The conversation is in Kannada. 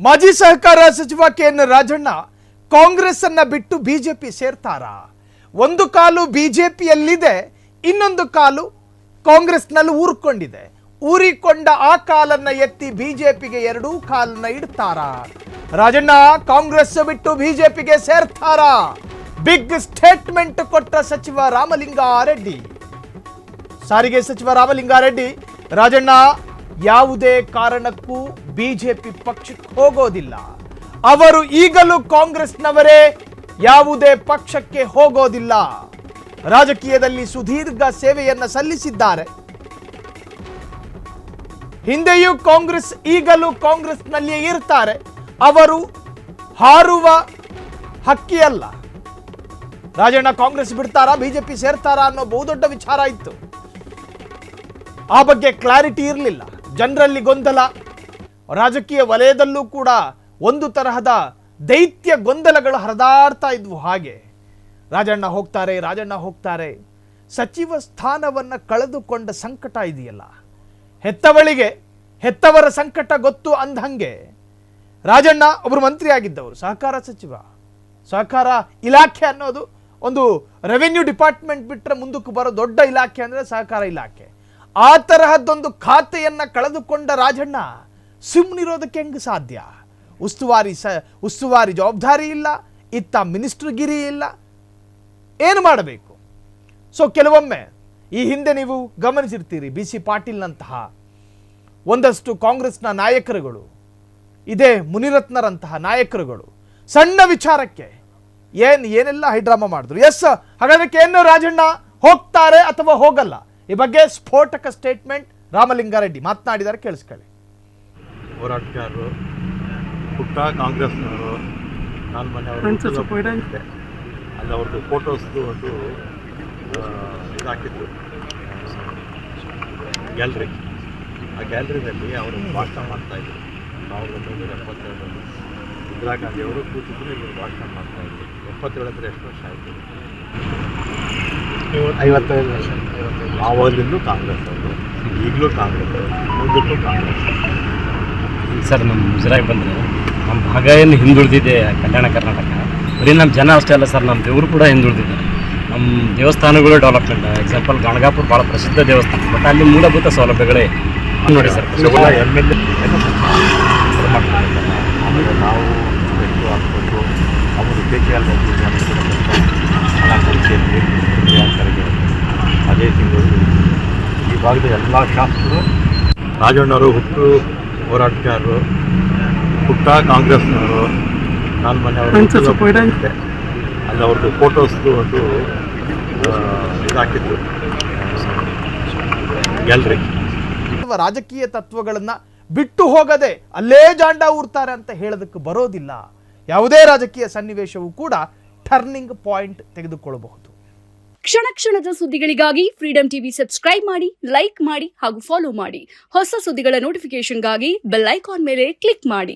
ಮಾಜಿ ಸಹಕಾರ ಸಚಿವ ಕೆಎನ್ ರಾಜಣ್ಣ ಕಾಂಗ್ರೆಸ್ ಅನ್ನ ಬಿಟ್ಟು ಬಿಜೆಪಿ ಸೇರ್ತಾರಾ? ಒಂದು ಕಾಲು ಬಿಜೆಪಿಯಲ್ಲಿದೆ, ಇನ್ನೊಂದು ಕಾಲು ಕಾಂಗ್ರೆಸ್ನಲ್ಲಿ ಊರಿಕೊಂಡಿದೆ. ಊರಿಕೊಂಡ ಆ ಕಾಲನ್ನ ಎತ್ತಿ ಬಿಜೆಪಿಗೆ ಎರಡೂ ಕಾಲನ್ನ ಇಡ್ತಾರಾ? ರಾಜಣ್ಣ ಕಾಂಗ್ರೆಸ್ ಬಿಟ್ಟು ಬಿಜೆಪಿಗೆ ಸೇರ್ತಾರಾ? ಬಿಗ್ ಸ್ಟೇಟ್ಮೆಂಟ್ ಕೊಟ್ಟ ಸಚಿವ ರಾಮಲಿಂಗಾರೆಡ್ಡಿ. ಸಾರಿಗೆ ಸಚಿವ ರಾಮಲಿಂಗಾರೆಡ್ಡಿ, ರಾಜಣ್ಣ ಯಾವುದೇ ಕಾರಣಕ್ಕೂ ಬಿಜೆಪಿ ಪಕ್ಷಕ್ಕೆ ಹೋಗೋದಿಲ್ಲ, ಅವರು ಈಗಲೂ ಕಾಂಗ್ರೆಸ್ನವರೇ, ಯಾವುದೇ ಪಕ್ಷಕ್ಕೆ ಹೋಗೋದಿಲ್ಲ. ರಾಜಕೀಯದಲ್ಲಿ ಸುದೀರ್ಘ ಸೇವೆಯನ್ನ ಸಲ್ಲಿಸಿದ್ದಾರೆ. ಹಿಂದೆಯೂ ಕಾಂಗ್ರೆಸ್, ಈಗಲೂ ಕಾಂಗ್ರೆಸ್ನಲ್ಲಿಯೇ ಇರ್ತಾರೆ. ಅವರು ಹಾರುವ ಹಕ್ಕಿಯಲ್ಲ. ರಾಜಣ್ಣ ಕಾಂಗ್ರೆಸ್ ಬಿಡ್ತಾರಾ, ಬಿಜೆಪಿ ಸೇರ್ತಾರಾ ಅನ್ನೋ ಬಹುದೊಡ್ಡ ವಿಚಾರ ಇತ್ತು. ಆ ಬಗ್ಗೆ ಕ್ಲಾರಿಟಿ ಇರಲಿಲ್ಲ, ಜನರಲ್ಲಿ ಗೊಂದಲ, ರಾಜಕೀಯ ವಲಯದಲ್ಲೂ ಕೂಡ ಒಂದು ತರಹದ ದೈತ್ಯ ಗೊಂದಲಗಳು ಹರಿದಾಡ್ತಾ ಇದ್ವು. ಹಾಗೆ ರಾಜಣ್ಣ ಹೋಗ್ತಾರೆ, ಸಚಿವ ಸ್ಥಾನವನ್ನ ಕಳೆದುಕೊಂಡ ಸಂಕಟ ಇದೆಯಲ್ಲ, ಹೆತ್ತವಳಿಗೆ ಹೆತ್ತವರ ಸಂಕಟ ಗೊತ್ತು ಅಂದಂಗೆ ರಾಜಣ್ಣ ಒಬ್ಬರು ಮಂತ್ರಿ ಆಗಿದ್ದವರು, ಸಹಕಾರ ಸಚಿವ. ಸಹಕಾರ ಇಲಾಖೆ ಅನ್ನೋದು ಒಂದು ರೆವೆನ್ಯೂ ಡಿಪಾರ್ಟ್ಮೆಂಟ್ ಬಿಟ್ಟರೆ ಮುಂದಕ್ಕೆ ಬರೋ ದೊಡ್ಡ ಇಲಾಖೆ ಅಂದರೆ ಸಹಕಾರ ಇಲಾಖೆ. ಆ ತರಹದ್ದೊಂದು ಖಾತೆಯನ್ನ ಕಳೆದುಕೊಂಡ ರಾಜಣ್ಣ ಸುಮ್ಮನಿರೋದಕ್ಕೆ ಹೆಂಗೆ ಸಾಧ್ಯ? ಉಸ್ತುವಾರಿ ಜವಾಬ್ದಾರಿ ಇಲ್ಲ, ಇತ್ತ ಮಿನಿಸ್ಟರ್ಗಿರಿ ಇಲ್ಲ, ಏನು ಮಾಡಬೇಕು? ಸೊ ಕೆಲವೊಮ್ಮೆ ಈ ಹಿಂದೆ ನೀವು ಗಮನಿಸಿರ್ತೀರಿ, ಬಿ ಸಿ ಪಾಟೀಲ್ನಂತಹ ಒಂದಷ್ಟು ಕಾಂಗ್ರೆಸ್ನ ನಾಯಕರುಗಳು, ಇದೇ ಮುನಿರತ್ನರಂತಹ ನಾಯಕರುಗಳು ಸಣ್ಣ ವಿಚಾರಕ್ಕೆ ಏನೆಲ್ಲ ಹೈಡ್ರಾಮಾ ಮಾಡಿದ್ರು. ಎಸ್, ಹಾಗಾದ್ರೆ ಕೆಎನ್ ರಾಜಣ್ಣ ಹೋಗ್ತಾರೆ ಅಥವಾ ಹೋಗಲ್ಲ? ಈ ಬಗ್ಗೆ ಸ್ಫೋಟಕ ಸ್ಟೇಟ್ಮೆಂಟ್ ರಾಮಲಿಂಗಾರೆಡ್ಡಿ ಮಾತನಾಡಿದ್ದಾರೆ, ಕೇಳಿಸ್ಕೊಳ್ಳಿ. ಹೋರಾಟಗಾರರು, ಪುಟ್ಟ ಕಾಂಗ್ರೆಸ್ನವರು, ನಾನು ಮನೆಯವರು ಅಲ್ಲಿ ಅವ್ರದ್ದು ಫೋಟೋಸ್ದು ಒಂದು ಇದಾಕಿದ್ರು ಗ್ಯಾಲರಿ. ಆ ಗ್ಯಾಲರಿನಲ್ಲಿ ಅವರು ಭಾಷಣ ಮಾಡ್ತಾಯಿದ್ರು. 1977 ಇಂದಿರಾ ಗಾಂಧಿ ಅವರು ಕೂತಿದ್ರು, ಇವರು ಭಾಷಣ ಮಾಡ್ತಾಯಿದ್ರು. 77 ಅಂದರೆ ಎಷ್ಟು ವರ್ಷ ಆಯಿತು? 55 ವರ್ಷ. ಆವಾಗಲಿಂದಲೂ ಕಾಂಗ್ರೆಸ್ ಅವರು, ಈಗಲೂ ಕಾಂಗ್ರೆಸ್, ಮುಂದಕ್ಕೂ ಕಾಂಗ್ರೆಸ್. ಸರ್, ನಮ್ಮ ಮುಜರಾಗಿ ಬಂದರೆ ನಮ್ಮ ಭಾಗ ಏನು ಹಿಂದುಳಿದಿದೆ, ಕಲ್ಯಾಣ ಕರ್ನಾಟಕ. ಬರೀ ನಮ್ಮ ಜನ ಅಷ್ಟೇ ಅಲ್ಲ ಸರ್, ನಮ್ಮ ದೇವರು ಕೂಡ ಹಿಂದುಳಿದಿದೆ. ನಮ್ಮ ದೇವಸ್ಥಾನಗಳು ಡೆವಲಪ್ಮೆಂಟ್, ಎಕ್ಸಾಂಪಲ್ ಗಣಗಾಪುರ ಭಾಳ ಪ್ರಸಿದ್ಧ ದೇವಸ್ಥಾನ, ಬಟ್ ಅಲ್ಲಿ ಮೂಲಭೂತ ಸೌಲಭ್ಯಗಳೇ ನೋಡಿ ಸರ್. MLA ಆಮೇಲೆ ನಾವು ಎಷ್ಟು ಹಾಕ್ಬೇಕು, ಅವರು KKL ಅದೇ ತಿಂಗಳು ಈ ಭಾಗದ ಎಲ್ಲ ಶಾಸಕರು, ರಾಜಣ್ಣವರು ಹುಟ್ಟು ಹೋರಾಟಗಾರರು, ಪುಟ್ಟ ಕಾಂಗ್ರೆಸ್ನವರು, ನಾನು ಮನೆಯವರು ಅಲ್ಲಿ ಅವ್ರದ್ದು ಫೋಟೋಸ್ದು ಒಂದು ಇದಾಕಿದ್ರು ಗ್ಯಾಲರಿ. ರಾಜಕೀಯ ತತ್ವಗಳನ್ನ ಬಿಟ್ಟು ಹೋಗದೆ ಅಲ್ಲೇ ಜಾಂಡ ಊರ್ತಾರೆ ಅಂತ ಹೇಳೋದಕ್ಕೆ ಬರೋದಿಲ್ಲ. ಯಾವುದೇ ರಾಜಕೀಯ ಸನ್ನಿವೇಶವೂ ಕೂಡ ಟರ್ನಿಂಗ್ ಪಾಯಿಂಟ್ ತೆಗೆದುಕೊಳ್ಳಬಹುದು. ಕ್ಷಣ ಕ್ಷಣದ ಸುದ್ದಿಗಳಿಗಾಗಿ ಫ್ರೀಡಂ ಟಿವಿ ಸಬ್ಸ್ಕ್ರೈಬ್ ಮಾಡಿ, ಲೈಕ್ ಮಾಡಿ ಹಾಗೂ ಫಾಲೋ ಮಾಡಿ. ಹೊಸ ಸುದ್ದಿಗಳ ನೋಟಿಫಿಕೇಶನ್ಗಾಗಿ ಬೆಲ್ ಐಕಾನ್ ಮೇಲೆ ಕ್ಲಿಕ್ ಮಾಡಿ.